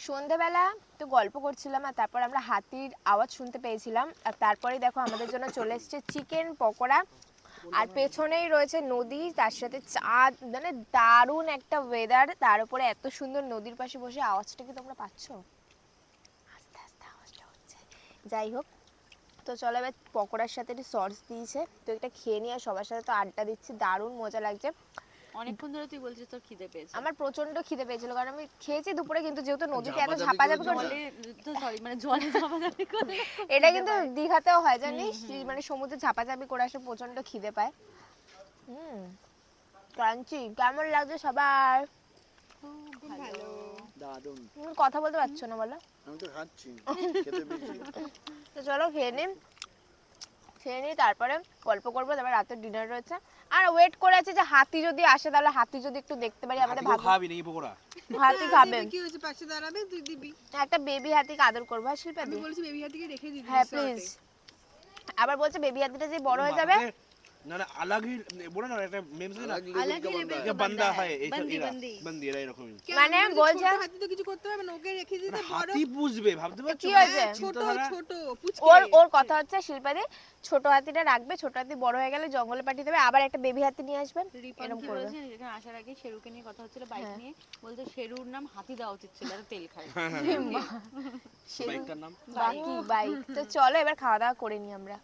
সন্ধ্যাবেলা তো গল্প করছিলাম আর তারপর আমরা হাতির আওয়াজ শুনতে পেয়েছিলাম আর তারপরেই দেখো আমাদের জন্য চলে এসেছে চিকেন পকোড়া আর পেছনেই রয়েছে নদী তার সাথে চাঁদ মানে দারুণ একটা ওয়েদার তার উপরে এত সুন্দর নদীর পাশে বসে আওয়াজটা কি তোমরা পাচ্ছো আস্তে আস্তে আওয়াজটা হচ্ছে যাই হোক তো চলো এবার পকোড়ার সাথে একটু সস দিয়েছে তো এটা খেয়ে নিয়ে সবার সাথে তো আড্ডা দিচ্ছি দারুণ মজা লাগছে অনেকক্ষণ ধরে তুই বলছিস তোর খিদে পেয়েছে। আমার প্রচন্ড খিদে পেয়েছিল কারণ আমি খেয়েছি দুপুরে কিন্তু যেহেতু নদীতে এত ঝাপাঝাপি করছে সরি মানে জলে ঝাপাঝাপি করলে এটা কিন্তু দীঘাতেও হয় জানিস মানে সমুদ্রে ঝাপাঝাপি করে আসলে প্রচন্ড খিদে পায় ক্রাঞ্চি কেমন লাগছে সবার ভালো দারুণ। তুমি কথা বলতে পারছো না বলো আমি তো খাচ্ছি খেতে পেয়েছি। তো চলো খেয়ে নিই তারপরে গল্প করবো তারপরে রাতের ডিনার রয়েছে আর ওয়েট করে আছে যে হাতি যদি আসে তাহলে হাতি যদি একটু দেখতে পারি আমাদের ভাগ্য খাবি নাকি পকোড়া হাতি খাবে কি হয়েছে পাশে দাঁড়াবে তুই দিবি একটা বেবি হাতিকে আদর করবো হ্যাঁ শিল্পা আমি দি বলেছি বেবি হাতিকে রেখে দিবি হ্যাঁ প্লিজ আবার বলছে বেবি হাতিটা যে বড় হয়ে যাবে না না अलग ही बोला ना একটা মেমস না अलग ही लेवल ये बंदा है बंदी, এরা बंदी। बंदी এরা এরকমই মানে বলছে হাতি তো কিছু করতে পারবে না ওকে রেখে দিতে বড় হাতি বুঝবে ভাবতে পারছো কি হয়েছে? ছোট ছোট পুচকে ওর কথা হচ্ছে শিল্পাদি ছোট হাতিটা রাখবে ছোট হাতি বড় হয়ে গেলে জঙ্গলে পাঠিয়ে দেবে আবার একটা বেবি হাতি নিয়ে আসবেন রিপন এরকম কি করবে বলছেন এখানে আসার আগে শেরুকে নিয়ে কথা হচ্ছিল বাইক হ্যাঁ। নিয়ে বলতে শেরুর নাম হাতি দেওয়া উচিত ছিল আর তেল খায় বাইকটার নাম বাকি বাইক তো চলো এবার খাওয়া দাওয়া করে নি আমরা